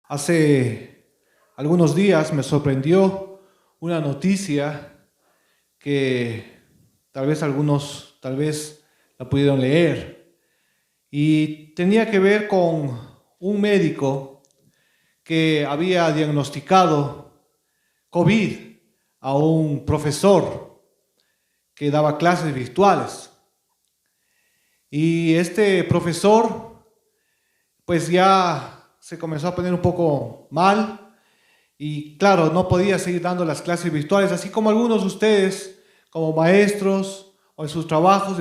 Hace algunos días me sorprendió una noticia que algunos la pudieron leer, y tenía que ver con un médico que había diagnosticado COVID a un profesor que daba clases virtuales. Y este profesor pues ya se comenzó a poner un poco mal y claro, no podía seguir dando las clases virtuales, así como algunos de ustedes como maestros o en sus trabajos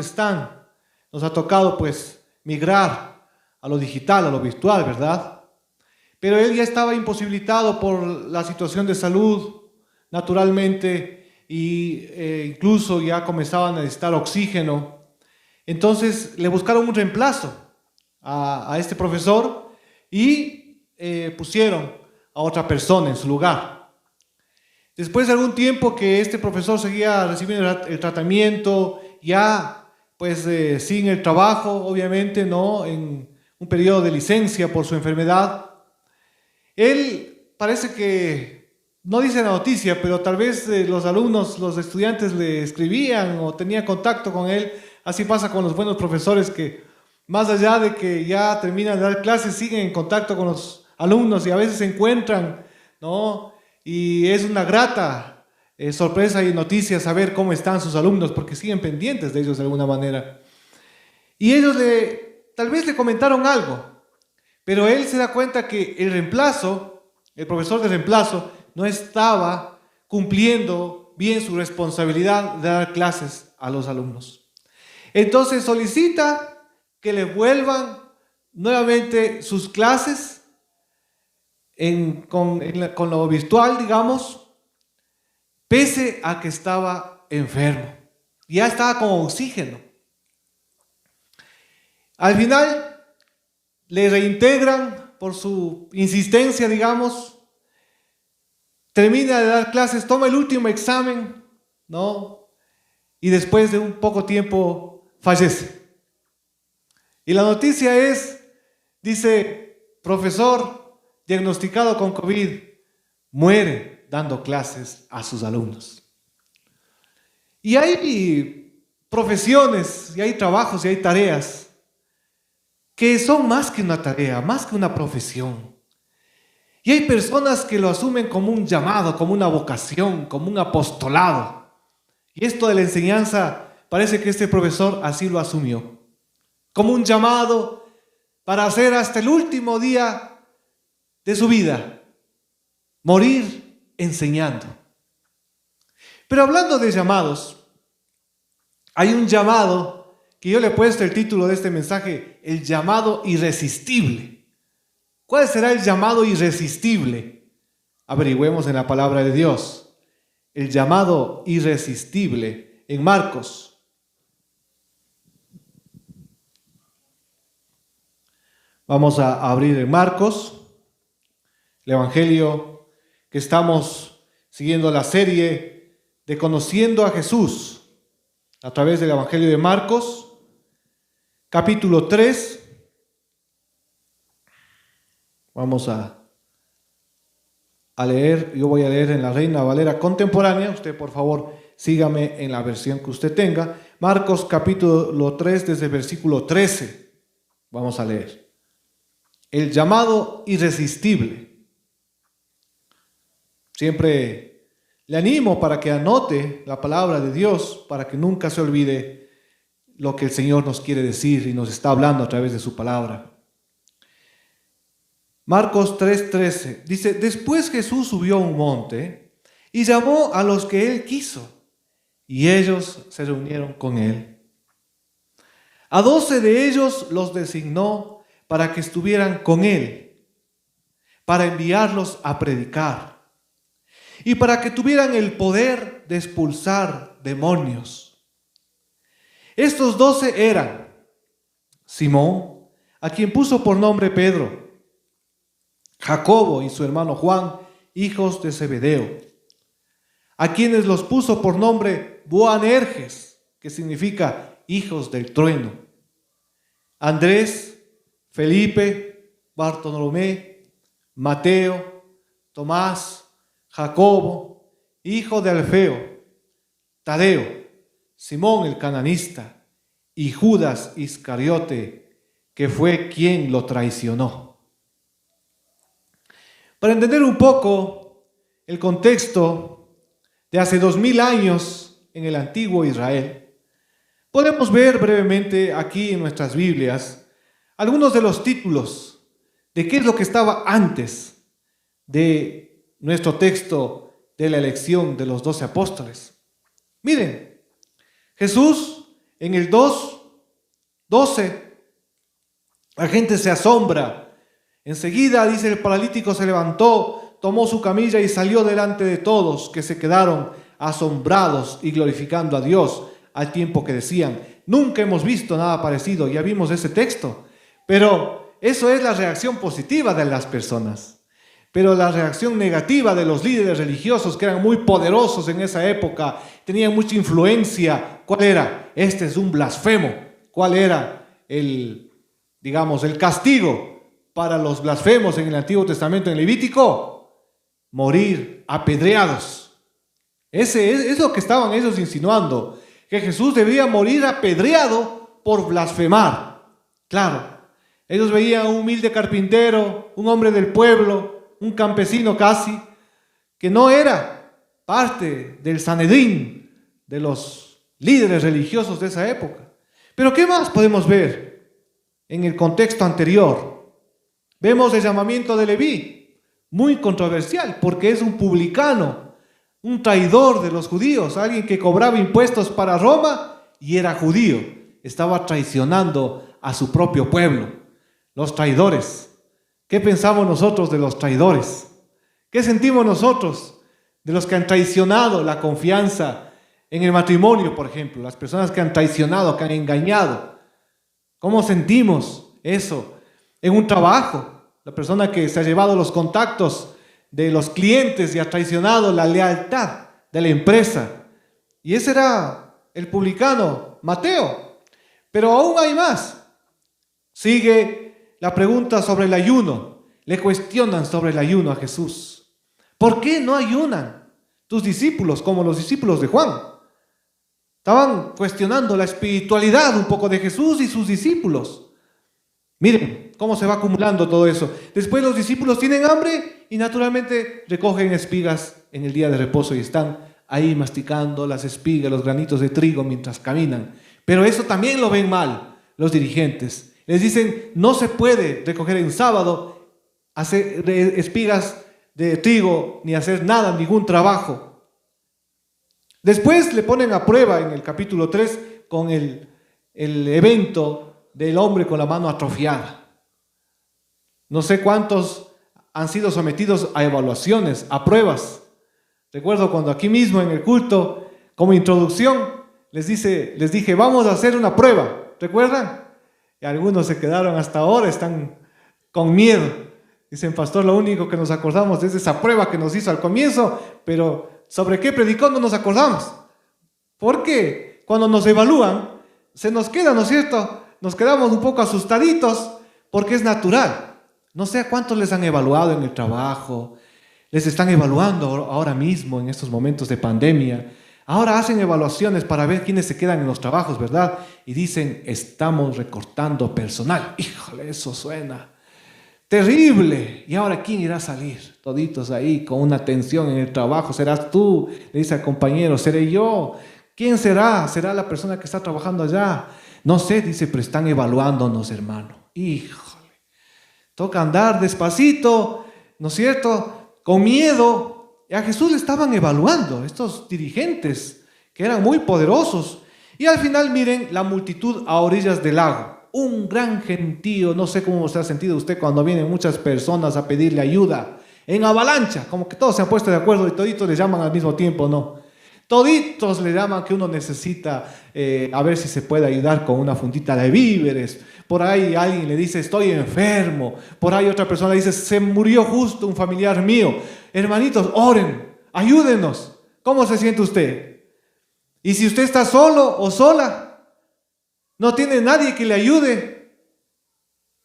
nos ha tocado pues migrar a lo digital, a lo virtual, ¿verdad? Pero él ya estaba imposibilitado por la situación de salud, naturalmente, y incluso ya comenzaban a necesitar oxígeno. Entonces le buscaron un reemplazo a este profesor y pusieron a otra persona en su lugar. Después de algún tiempo que este profesor seguía recibiendo el tratamiento, ya pues sin el trabajo, obviamente, ¿no? En un periodo de licencia por su enfermedad, él parece que, no dice la noticia, pero tal vez los alumnos, los estudiantes le escribían o tenían contacto con él. Así pasa con los buenos profesores que más allá de que ya terminan de dar clases, siguen en contacto con los alumnos y a veces se encuentran, ¿no? Y es una grata sorpresa y noticia saber cómo están sus alumnos, porque siguen pendientes de ellos de alguna manera. Y ellos tal vez le comentaron algo, pero él se da cuenta que el profesor de reemplazo, no estaba cumpliendo bien su responsabilidad de dar clases a los alumnos. Entonces solicita que le vuelvan nuevamente sus clases con lo virtual, digamos, pese a que estaba enfermo. Ya estaba con oxígeno. Al final le reintegran por su insistencia, digamos, termina de dar clases, toma el último examen, ¿no? Y después de un poco tiempo fallece. Y la noticia dice, profesor diagnosticado con COVID, muere dando clases a sus alumnos. Y hay profesiones, y hay trabajos, y hay tareas que son más que una tarea, más que una profesión. Y hay personas que lo asumen como un llamado, como una vocación, como un apostolado. Y esto de la enseñanza, parece que este profesor así lo asumió, como un llamado para hacer hasta el último día de su vida, morir enseñando. Pero hablando de llamados, hay un llamado que yo le he puesto el título de este mensaje, el llamado irresistible. ¿Cuál será el llamado irresistible? Averigüemos en la palabra de Dios. El llamado irresistible en Marcos. Vamos a abrir en Marcos, el Evangelio que estamos siguiendo la serie de Conociendo a Jesús a través del Evangelio de Marcos, capítulo 3. Vamos a leer, yo voy a leer en la Reina Valera contemporánea, usted por favor sígame en la versión que usted tenga. Marcos capítulo 3 desde el versículo 13, vamos a leer. El llamado irresistible. Siempre le animo para que anote la palabra de Dios, para que nunca se olvide lo que el Señor nos quiere decir y nos está hablando a través de su palabra. Marcos 3:13 dice, después Jesús subió a un monte y llamó a los que él quiso, y ellos se reunieron con él. A 12 de ellos los designó para que estuvieran con él, para enviarlos a predicar y para que tuvieran el poder de expulsar demonios. Estos 12 eran Simón, a quien puso por nombre Pedro, Jacobo y su hermano Juan, hijos de Zebedeo, a quienes los puso por nombre Boanerges, que significa hijos del trueno. Andrés, Felipe, Bartolomé, Mateo, Tomás, Jacobo, hijo de Alfeo, Tadeo, Simón el cananista y Judas Iscariote, que fue quien lo traicionó. Para entender un poco el contexto de hace 2000 años en el antiguo Israel, podemos ver brevemente aquí en nuestras Biblias algunos de los títulos de qué es lo que estaba antes de nuestro texto de la elección de los 12 apóstoles. Miren, Jesús en el 2:12, la gente se asombra. Enseguida, dice, el paralítico se levantó, tomó su camilla y salió delante de todos, que se quedaron asombrados y glorificando a Dios, al tiempo que decían: nunca hemos visto nada parecido. Ya vimos ese texto, pero eso es la reacción positiva de las personas. Pero la reacción negativa de los líderes religiosos, que eran muy poderosos en esa época, tenían mucha influencia. ¿Cuál era? Este es un blasfemo. ¿Cuál era el castigo para los blasfemos en el Antiguo Testamento, en Levítico? Morir apedreados. Ese es lo que estaban ellos insinuando, que Jesús debía morir apedreado por blasfemar. Claro, ellos veían a un humilde carpintero, un hombre del pueblo, un campesino casi, que no era parte del Sanedrín, de los líderes religiosos de esa época. Pero ¿qué más podemos ver en el contexto anterior? Vemos el llamamiento de Leví, muy controversial, porque es un publicano, un traidor de los judíos, alguien que cobraba impuestos para Roma y era judío. Estaba traicionando a su propio pueblo. Los traidores. ¿Qué pensamos nosotros de los traidores? ¿Qué sentimos nosotros de los que han traicionado la confianza en el matrimonio, por ejemplo? Las personas que han traicionado, que han engañado. ¿Cómo sentimos eso en un trabajo? La persona que se ha llevado los contactos de los clientes y ha traicionado la lealtad de la empresa. Y ese era el publicano Mateo. Pero aún hay más. Sigue la pregunta sobre el ayuno. Le cuestionan sobre el ayuno a Jesús. ¿Por qué no ayunan tus discípulos como los discípulos de Juan? Estaban cuestionando la espiritualidad un poco de Jesús y sus discípulos. Miren cómo se va acumulando todo eso. Después los discípulos tienen hambre y naturalmente recogen espigas en el día de reposo y están ahí masticando las espigas, los granitos de trigo mientras caminan. Pero eso también lo ven mal los dirigentes. Les dicen: no se puede recoger en sábado, hacer espigas de trigo, ni hacer nada, ningún trabajo. Después le ponen a prueba en el capítulo 3 con el evento del hombre con la mano atrofiada. No sé cuántos han sido sometidos a evaluaciones, a pruebas. Recuerdo cuando aquí mismo en el culto, como introducción, les dije: vamos a hacer una prueba. ¿Recuerdan? Y algunos se quedaron hasta ahora, están con miedo. Dicen: pastor, lo único que nos acordamos es de esa prueba que nos hizo al comienzo, pero ¿sobre qué predicó? No nos acordamos. Porque cuando nos evalúan, se nos queda, ¿no es cierto? Nos quedamos un poco asustaditos, porque es natural. No sé a cuántos les han evaluado en el trabajo, les están evaluando ahora mismo en estos momentos de pandemia. Ahora hacen evaluaciones para ver quiénes se quedan en los trabajos, ¿verdad? Y dicen: estamos recortando personal. Híjole, eso suena terrible. ¿Y ahora quién irá a salir? Toditos ahí con una tensión en el trabajo. ¿Serás tú? Le dice al compañero: ¿seré yo? ¿Quién será? ¿Será la persona que está trabajando allá? No sé, dice, pero están evaluándonos, hermano. Híjole, toca andar despacito, ¿no es cierto? Con miedo. Y a Jesús le estaban evaluando estos dirigentes que eran muy poderosos. Y al final, miren, la multitud a orillas del lago. Un gran gentío. No sé cómo se ha sentido usted cuando vienen muchas personas a pedirle ayuda. En avalancha, como que todos se han puesto de acuerdo y toditos le llaman al mismo tiempo, ¿no? Toditos le llaman que uno necesita a ver si se puede ayudar con una fundita de víveres. Por ahí alguien le dice: estoy enfermo. Por ahí otra persona dice: se murió justo un familiar mío. Hermanitos, oren, ayúdenos. ¿Cómo se siente usted? Y si usted está solo o sola, no tiene nadie que le ayude.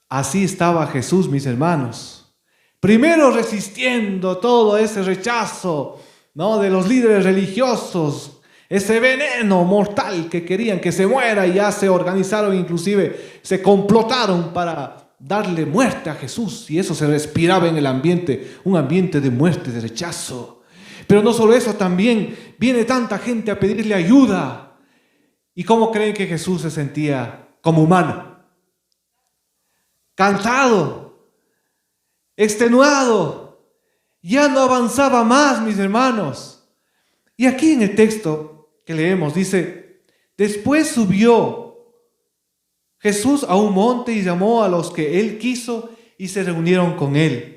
Así estaba Jesús, mis hermanos. Primero resistiendo todo ese rechazo, ¿no?, de los líderes religiosos, ese veneno mortal que querían que se muera, y ya se organizaron, inclusive se complotaron para darle muerte a Jesús, y eso se respiraba en el ambiente, un ambiente de muerte, de rechazo. Pero no solo eso, también viene tanta gente a pedirle ayuda. ¿Y cómo creen que Jesús se sentía como humano? Cansado, extenuado, ya no avanzaba más, mis hermanos. Y aquí en el texto que leemos dice: después subió Jesús a un monte y llamó a los que él quiso y se reunieron con él.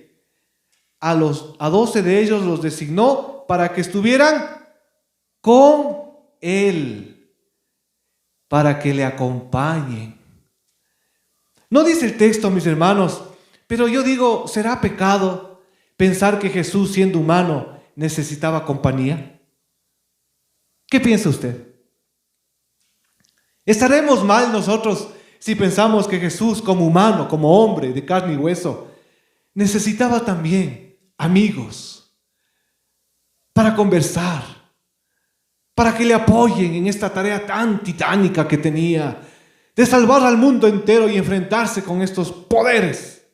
A 12 de ellos los designó para que estuvieran con él, para que le acompañen. No dice el texto, mis hermanos, pero yo digo, ¿será pecado pensar que Jesús, siendo humano, necesitaba compañía? ¿Qué piensa usted? ¿Estaremos mal nosotros si pensamos que Jesús, como humano, como hombre de carne y hueso, necesitaba también amigos para conversar, para que le apoyen en esta tarea tan titánica que tenía de salvar al mundo entero y enfrentarse con estos poderes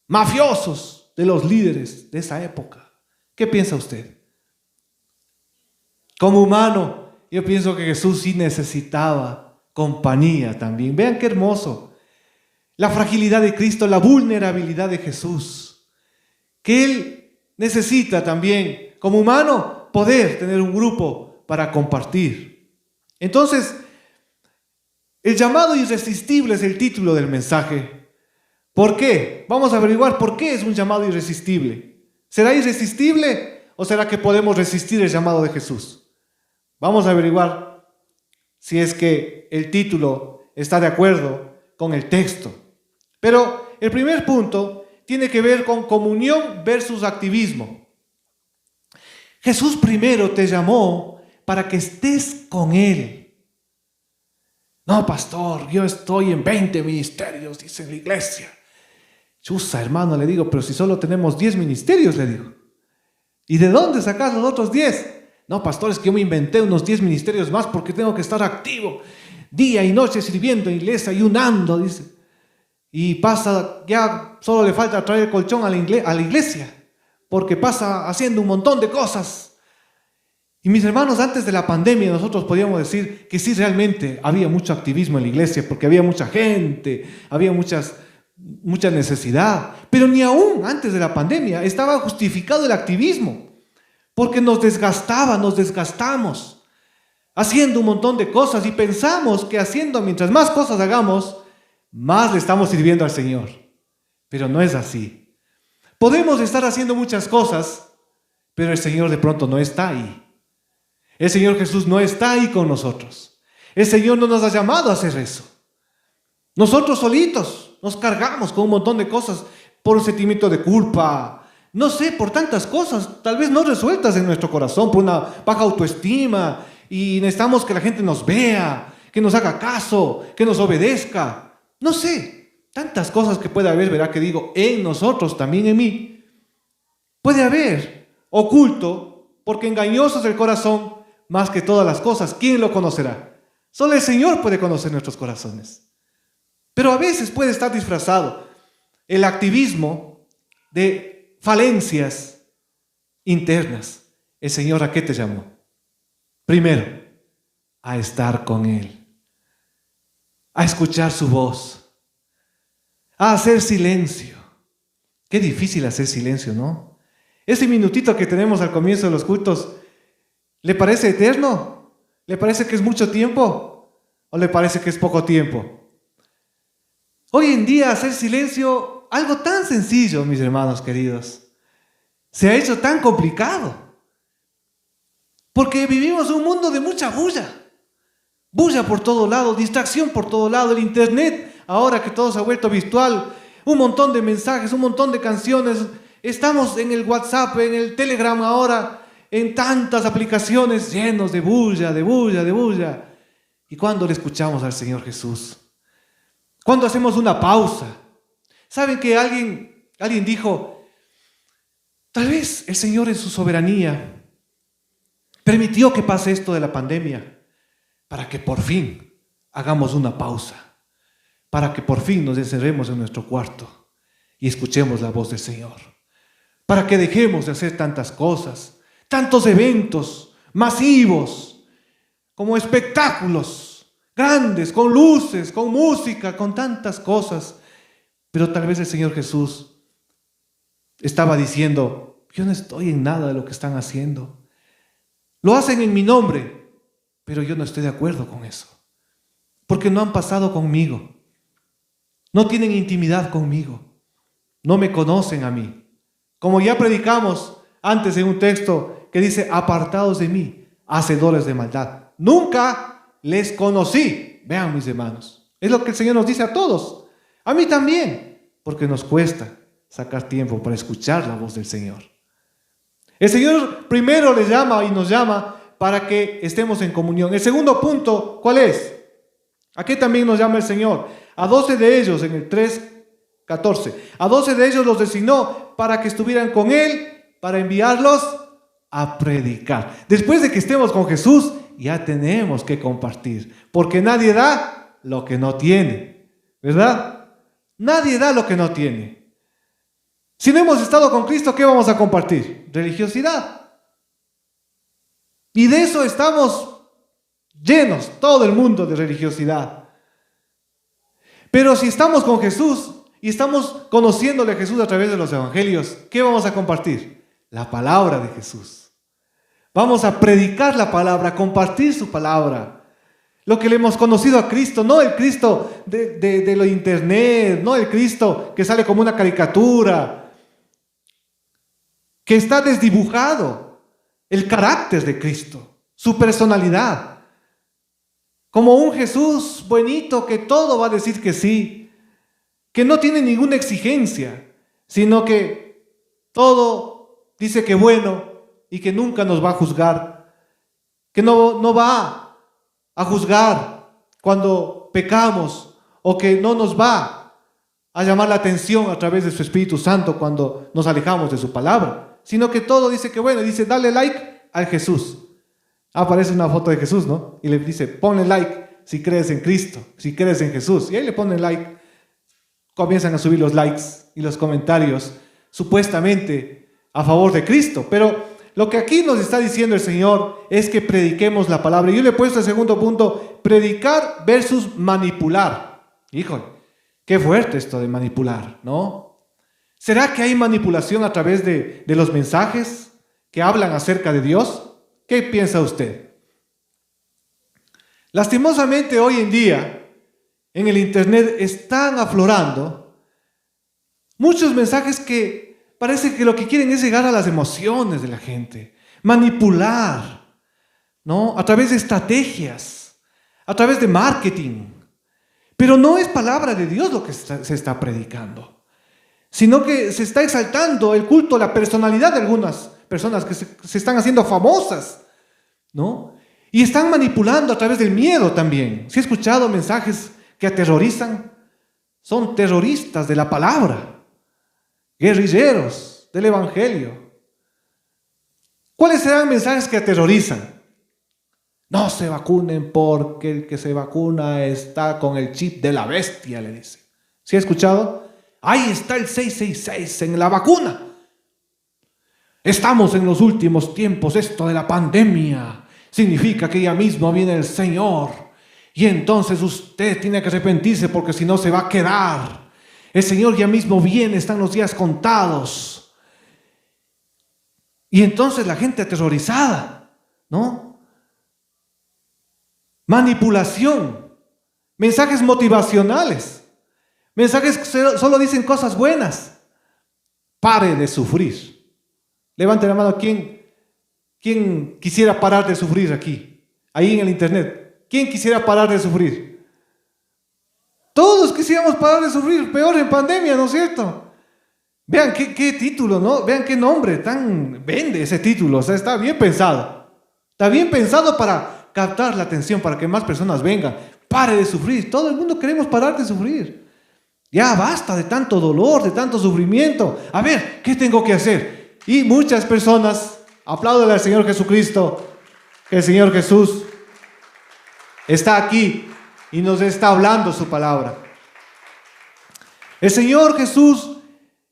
mafiosos de los líderes de esa época? ¿Qué piensa usted? Como humano, yo pienso que Jesús sí necesitaba compañía también. Vean qué hermoso. La fragilidad de Cristo, la vulnerabilidad de Jesús. Que Él necesita también, como humano, poder tener un grupo para compartir. Entonces, el llamado irresistible es el título del mensaje. ¿Por qué? Vamos a averiguar por qué es un llamado irresistible. ¿Será irresistible o será que podemos resistir el llamado de Jesús? Vamos a averiguar si es que el título está de acuerdo con el texto. Pero el primer punto tiene que ver con comunión versus activismo. Jesús primero te llamó para que estés con Él. No, pastor, yo estoy en 20 ministerios, dice en la iglesia. Chusa, hermano, le digo, pero si solo tenemos 10 ministerios, le digo. ¿Y de dónde sacas los otros 10? No, pastor, es que yo me inventé unos 10 ministerios más porque tengo que estar activo día y noche sirviendo en iglesia, ayunando, dice. Y pasa, ya solo le falta traer el colchón a la iglesia, porque pasa haciendo un montón de cosas. Y mis hermanos, antes de la pandemia nosotros podíamos decir que sí, realmente había mucho activismo en la iglesia, porque había mucha gente, había mucha necesidad. Pero ni aún antes de la pandemia estaba justificado el activismo, porque nos desgastamos haciendo un montón de cosas y pensamos que mientras más cosas hagamos, más le estamos sirviendo al Señor. Pero no es así. Podemos estar haciendo muchas cosas, pero el Señor de pronto no está ahí. El Señor Jesús no está ahí con nosotros. El Señor no nos ha llamado a hacer eso. Nosotros solitos nos cargamos con un montón de cosas por un sentimiento de culpa, no sé, por tantas cosas, tal vez no resueltas en nuestro corazón, por una baja autoestima, y necesitamos que la gente nos vea, que nos haga caso, que nos obedezca. No sé, tantas cosas que puede haber, verá que digo, en nosotros, también en mí. Puede haber oculto, porque engañoso es el corazón más que todas las cosas. ¿Quién lo conocerá? Solo el Señor puede conocer nuestros corazones. Pero a veces puede estar disfrazado el activismo de falencias internas. El Señor, ¿a qué te llamó? Primero, a estar con Él, a escuchar su voz, a hacer silencio. Qué difícil hacer silencio, ¿no? Ese minutito que tenemos al comienzo de los cultos, ¿le parece eterno? ¿Le parece que es mucho tiempo? ¿O le parece que es poco tiempo? Hoy en día hacer silencio, algo tan sencillo, mis hermanos queridos, se ha hecho tan complicado. Porque vivimos un mundo de mucha bulla. Bulla por todo lado, distracción por todo lado, el internet, ahora que todo se ha vuelto virtual, un montón de mensajes, un montón de canciones. Estamos en el WhatsApp, en el Telegram ahora, en tantas aplicaciones llenos de bulla, de bulla, de bulla. ¿Y cuándo le escuchamos al Señor Jesús? ¿Cuándo hacemos una pausa? ¿Saben que alguien dijo, tal vez el Señor en su soberanía permitió que pase esto de la pandemia para que por fin hagamos una pausa, para que por fin nos encerremos en nuestro cuarto y escuchemos la voz del Señor, para que dejemos de hacer tantas cosas, tantos eventos masivos, como espectáculos grandes, con luces, con música, con tantas cosas. Pero tal vez el Señor Jesús estaba diciendo, yo no estoy en nada de lo que están haciendo. Lo hacen en mi nombre, pero yo no estoy de acuerdo con eso, porque no han pasado conmigo, no tienen intimidad conmigo, no me conocen a mí. Como ya predicamos antes en un texto que dice, apartados de mí, hacedores de maldad, nunca les conocí. Vean, mis hermanos, es lo que el Señor nos dice a todos, a mí también, porque nos cuesta sacar tiempo para escuchar la voz del Señor. El Señor primero les llama y nos llama para que estemos en comunión. El segundo punto, ¿cuál es? ¿A qué también nos llama el Señor? A 12 de ellos, en el 3:14, a 12 de ellos los designó para que estuvieran con Él, para enviarlos a predicar. Después de que estemos con Jesús, ya tenemos que compartir, porque nadie da lo que no tiene, ¿verdad? Nadie da lo que no tiene. Si no hemos estado con Cristo, ¿qué vamos a compartir? Religiosidad. Y de eso estamos llenos, todo el mundo, de religiosidad. Pero si estamos con Jesús y estamos conociéndole a Jesús a través de los evangelios, ¿qué vamos a compartir? La palabra de Jesús. Vamos a predicar la palabra, compartir su palabra. Lo que le hemos conocido a Cristo, no el Cristo de lo internet, no el Cristo que sale como una caricatura, que está desdibujado, el carácter de Cristo, su personalidad, como un Jesús buenito que todo va a decir que sí, que no tiene ninguna exigencia, sino que todo dice que bueno y que nunca nos va a juzgar, que no va a juzgar cuando pecamos o que no nos va a llamar la atención a través de su Espíritu Santo cuando nos alejamos de su palabra, sino que todo dice que bueno, dice dale like al Jesús. Aparece una foto de Jesús, ¿no? Y le dice ponle like si crees en Cristo, si crees en Jesús. Y ahí le ponen like, comienzan a subir los likes y los comentarios supuestamente a favor de Cristo. Pero lo que aquí nos está diciendo el Señor es que prediquemos la palabra. Yo le he puesto el segundo punto, predicar versus manipular. Híjole, qué fuerte esto de manipular, ¿no? ¿Será que hay manipulación a través de los mensajes que hablan acerca de Dios? ¿Qué piensa usted? Lastimosamente hoy en día en el internet están aflorando muchos mensajes que parece que lo que quieren es llegar a las emociones de la gente, manipular, ¿no? A través de estrategias, a través de marketing. Pero no es palabra de Dios lo que se está predicando, sino que se está exaltando el culto, la personalidad de algunas personas que se están haciendo famosas, ¿no? Y están manipulando a través del miedo también. Si he escuchado mensajes que aterrorizan, son terroristas de la palabra, guerrilleros del evangelio. ¿Cuáles serán mensajes que aterrorizan? No se vacunen porque el que se vacuna está con el chip de la bestia, le dice. ¿Sí ha escuchado? Ahí está el 666 en la vacuna. Estamos en los últimos tiempos, esto de la pandemia significa que ya mismo viene el Señor y entonces usted tiene que arrepentirse porque si no se va a quedar. El Señor ya mismo viene, están los días contados. Y entonces la gente aterrorizada, ¿no? Manipulación, mensajes motivacionales, mensajes que solo dicen cosas buenas. Pare de sufrir. Levante la mano, ¿quién quisiera parar de sufrir aquí? Ahí en el internet. ¿Quién quisiera parar de sufrir? Todos quisiéramos parar de sufrir, peor en pandemia, ¿no es cierto? Vean qué título, ¿no? Vean qué nombre, tan vende ese título, o sea, está bien pensado. Está bien pensado para captar la atención, para que más personas vengan. Pare de sufrir, todo el mundo queremos parar de sufrir. Ya basta de tanto dolor, de tanto sufrimiento. A ver, ¿qué tengo que hacer? Y muchas personas, aplauden al Señor Jesucristo, que el Señor Jesús está aquí y nos está hablando su palabra. El Señor Jesús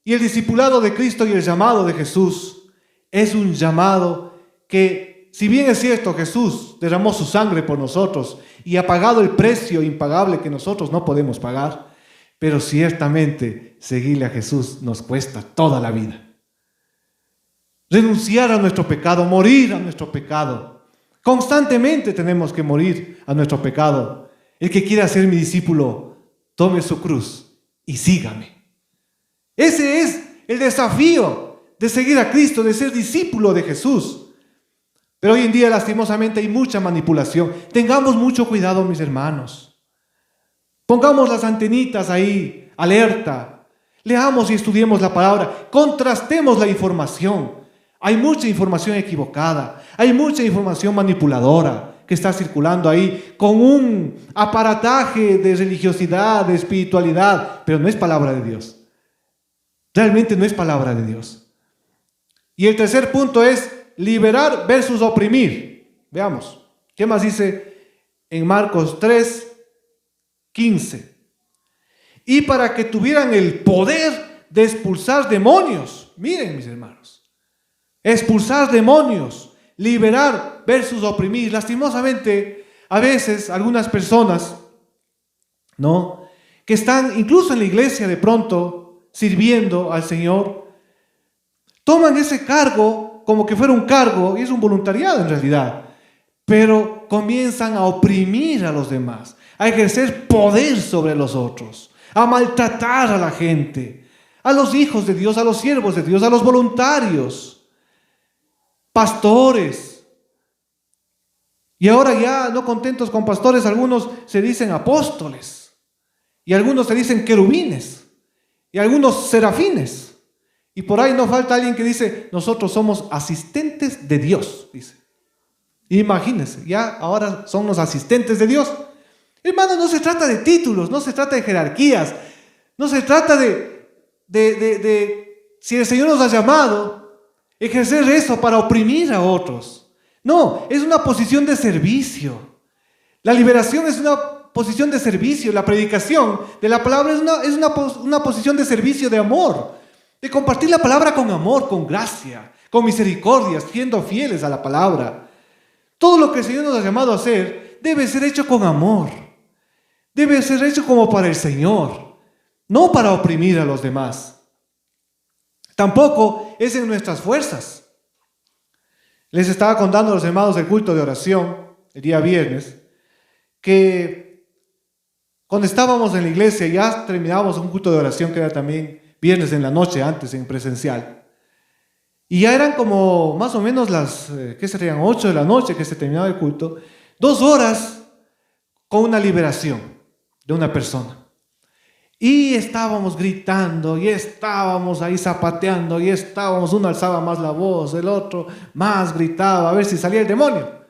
y el discipulado de Cristo y el llamado de Jesús es un llamado que, si bien es cierto, Jesús derramó su sangre por nosotros y ha pagado el precio impagable que nosotros no podemos pagar, pero ciertamente seguirle a Jesús nos cuesta toda la vida. Renunciar a nuestro pecado, morir a nuestro pecado. Constantemente tenemos que morir a nuestro pecado. El que quiera ser mi discípulo, tome su cruz y sígame. Ese es el desafío de seguir a Cristo, de ser discípulo de Jesús. Pero hoy en día, lastimosamente, hay mucha manipulación. Tengamos mucho cuidado, mis hermanos. Pongamos las antenitas ahí, alerta. Leamos y estudiemos la palabra. Contrastemos la información. Hay mucha información equivocada. Hay mucha información manipuladora que está circulando ahí con un aparataje de religiosidad, de espiritualidad, pero no es palabra de Dios. Realmente no es palabra de Dios. Y el tercer punto es liberar versus oprimir. Veamos, ¿qué más dice en Marcos 3:15? Y para que tuvieran el poder de expulsar demonios. Miren, mis hermanos, expulsar demonios, liberar versus oprimir. Lastimosamente, a veces algunas personas, ¿no?, que están incluso en la iglesia de pronto sirviendo al Señor, toman ese cargo como que fuera un cargo, y es un voluntariado en realidad, pero comienzan a oprimir a los demás, a ejercer poder sobre los otros, a maltratar a la gente, a los hijos de Dios, a los siervos de Dios, a los voluntarios, pastores. Y ahora ya no contentos con pastores, algunos se dicen apóstoles, y algunos se dicen querubines, y algunos serafines. Y por ahí no falta alguien que dice, nosotros somos asistentes de Dios, dice. Imagínense, ya ahora son los asistentes de Dios. Hermano, no se trata de títulos, no se trata de jerarquías, no se trata de si el Señor nos ha llamado, ejercer eso para oprimir a otros. No, es una posición de servicio. La liberación es una posición de servicio. La predicación de la palabra es una posición de servicio, de amor, de compartir la palabra con amor, con gracia, con misericordia, siendo fieles a la palabra. Todo lo que el Señor nos ha llamado a hacer debe ser hecho con amor. Debe ser hecho como para el Señor, no para oprimir a los demás. Tampoco es en nuestras fuerzas. Les estaba contando a los hermanos del culto de oración el día viernes que cuando estábamos en la iglesia, ya terminábamos un culto de oración que era también viernes en la noche, antes en presencial. Y ya eran como más o menos las, ¿qué serían? 8 de la noche que se terminaba el culto. 2 horas con una liberación de una persona. Y estábamos gritando, y estábamos ahí zapateando, y estábamos, uno alzaba más la voz, el otro más gritaba, a ver si salía el demonio.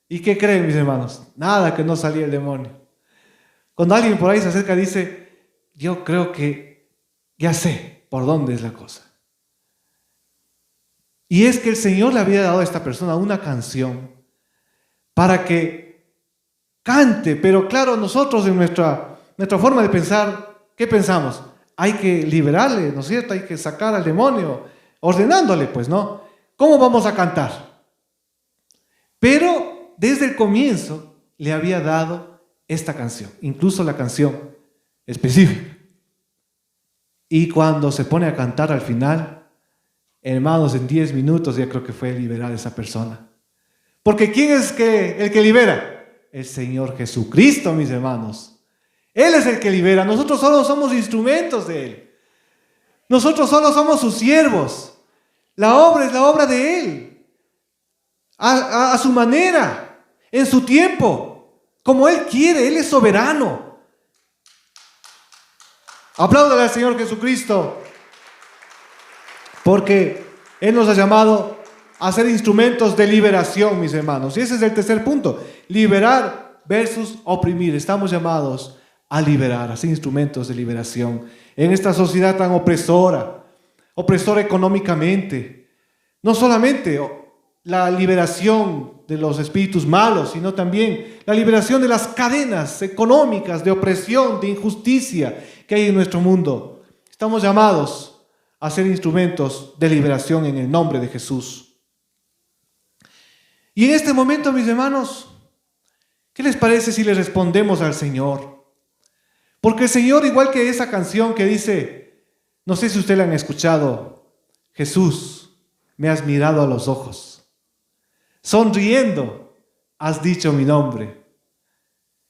¿Y qué creen, mis hermanos? Nada, que no salía el demonio. Cuando alguien por ahí se acerca y dice, yo creo que ya sé por dónde es la cosa. Y es que el Señor le había dado a esta persona una canción para que cante, pero claro, nosotros en nuestra forma de pensar, ¿qué pensamos? Hay que liberarle, ¿no es cierto? Hay que sacar al demonio, ordenándole, pues, ¿no? ¿Cómo vamos a cantar? Pero desde el comienzo le había dado esta canción, incluso la canción específica. Y cuando se pone a cantar al final, hermanos, en 10 minutos ya creo que fue liberar a esa persona. Porque ¿quién es el que libera? El Señor Jesucristo, mis hermanos. Él es el que libera. Nosotros solo somos instrumentos de Él. Nosotros solo somos sus siervos. La obra es la obra de Él. A su manera, en su tiempo, como Él quiere. Él es soberano. Apláudale al Señor Jesucristo. Porque Él nos ha llamado a ser instrumentos de liberación, mis hermanos. Y ese es el tercer punto. Liberar versus oprimir. Estamos llamados a liberar, a ser instrumentos de liberación. En esta sociedad tan opresora económicamente. No solamente la liberación de los espíritus malos, sino también la liberación de las cadenas económicas, de opresión, de injusticia que hay en nuestro mundo. Estamos llamados a ser instrumentos de liberación en el nombre de Jesús. Y en este momento, mis hermanos, ¿qué les parece si le respondemos al Señor? Porque el Señor, igual que esa canción que dice, no sé si ustedes la han escuchado, Jesús, me has mirado a los ojos, sonriendo has dicho mi nombre,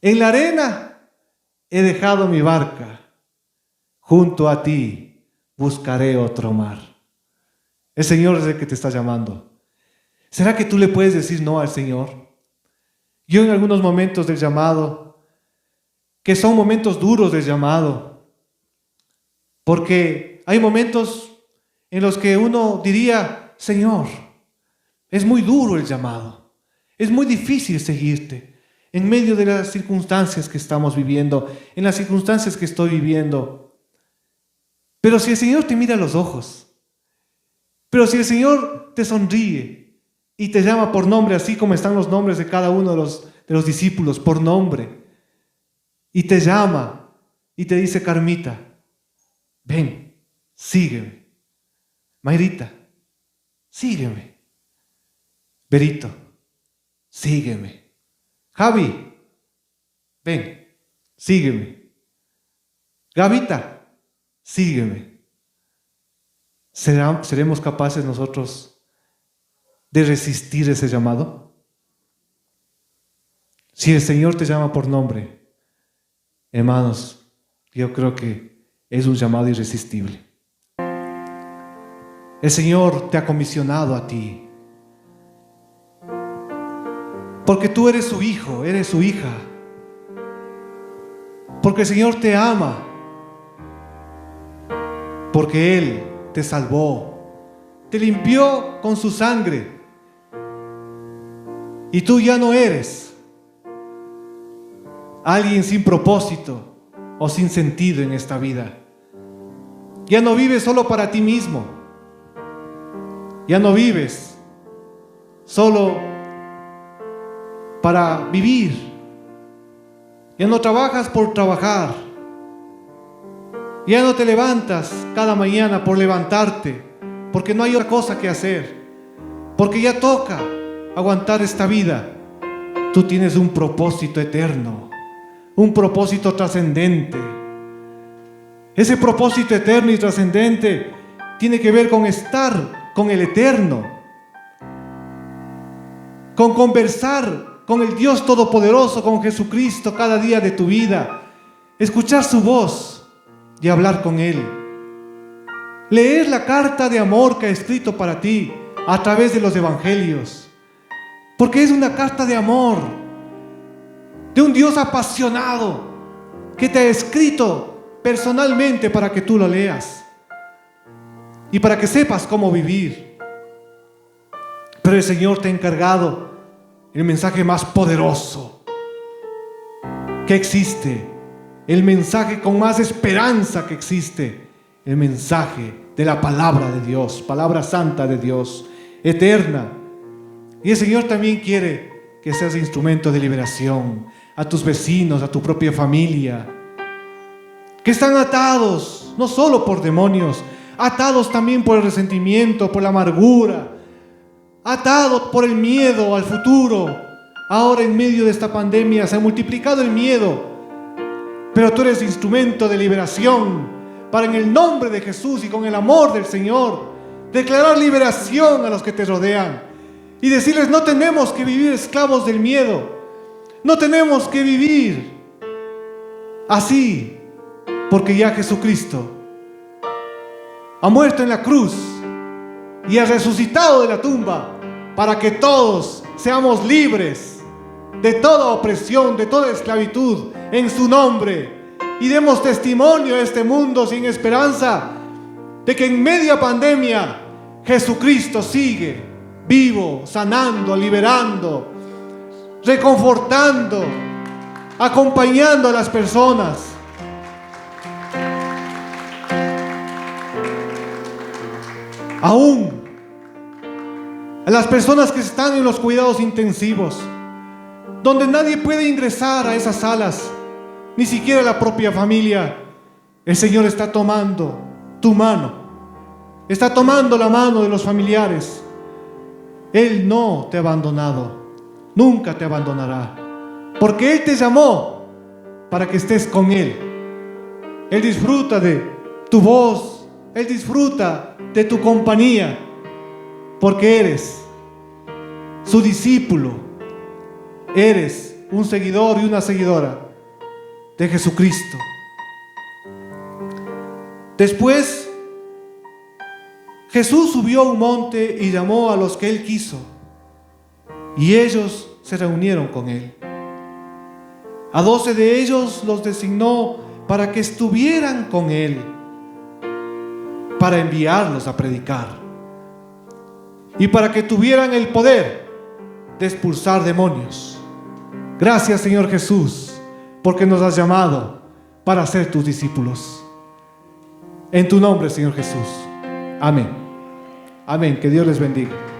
en la arena he dejado mi barca, junto a ti buscaré otro mar. El Señor es el que te está llamando. ¿Será que tú le puedes decir no al Señor? Yo en algunos momentos del llamado, que son momentos duros del llamado, porque hay momentos en los que uno diría, Señor, es muy duro el llamado, es muy difícil seguirte en medio de las circunstancias que estamos viviendo, en las circunstancias que estoy viviendo. Pero si el Señor te mira a los ojos, pero si el Señor te sonríe y te llama por nombre, así como están los nombres de cada uno de los discípulos, por nombre, y te llama y te dice, Carmita, ven, sígueme. Mayrita, sígueme. Berito, sígueme. Javi, ven, sígueme. Gavita, sígueme. ¿Seremos capaces nosotros de resistir ese llamado? Si el Señor te llama por nombre, hermanos, yo creo que es un llamado irresistible. El Señor te ha comisionado a ti, porque tú eres su hijo, eres su hija, porque el Señor te ama, porque Él te salvó, te limpió con su sangre, y tú ya no eres alguien sin propósito o sin sentido en esta vida. Ya no vives solo para ti mismo. Ya no vives solo para vivir. Ya no trabajas por trabajar. Ya no te levantas cada mañana por levantarte, porque no hay otra cosa que hacer, porque ya toca aguantar esta vida. Tú tienes un propósito eterno, un propósito trascendente. Ese propósito eterno y trascendente tiene que ver con estar con el Eterno, con conversar con el Dios Todopoderoso, con Jesucristo cada día de tu vida, escuchar su voz y hablar con Él. Leer la carta de amor que ha escrito para ti a través de los evangelios, porque es una carta de amor de un Dios apasionado que te ha escrito personalmente para que tú lo leas y para que sepas cómo vivir. Pero el Señor te ha encargado el mensaje más poderoso que existe, el mensaje con más esperanza que existe, el mensaje de la palabra de Dios, palabra santa de Dios, eterna. Y el Señor también quiere que seas instrumento de liberación a tus vecinos, a tu propia familia, que están atados no solo por demonios, atados también por el resentimiento, por la amargura, atados por el miedo al futuro. Ahora en medio de esta pandemia se ha multiplicado el miedo, pero tú eres instrumento de liberación para, en el nombre de Jesús y con el amor del Señor, declarar liberación a los que te rodean y decirles: no tenemos que vivir esclavos del miedo, no tenemos que vivir así, porque ya Jesucristo ha muerto en la cruz y ha resucitado de la tumba para que todos seamos libres de toda opresión, de toda esclavitud, en su nombre, y demos testimonio a este mundo sin esperanza de que en media pandemia Jesucristo sigue vivo, sanando, liberando, reconfortando, acompañando a las personas. Aún a las personas que están en los cuidados intensivos, donde nadie puede ingresar a esas salas, ni siquiera la propia familia, el Señor está tomando tu mano, está tomando la mano de los familiares. Él no te ha abandonado, nunca te abandonará, porque Él te llamó para que estés con Él. Él disfruta de tu voz, Él disfruta de tu compañía, porque eres su discípulo, eres un seguidor y una seguidora de Jesucristo. Después, Jesús subió a un monte y llamó a los que Él quiso, y ellos se reunieron con Él. A 12 de ellos los designó para que estuvieran con Él, para enviarlos a predicar y para que tuvieran el poder de expulsar demonios. Gracias, Señor Jesús, porque nos has llamado para ser tus discípulos. En tu nombre, Señor Jesús. Amén. Amén. Que Dios les bendiga.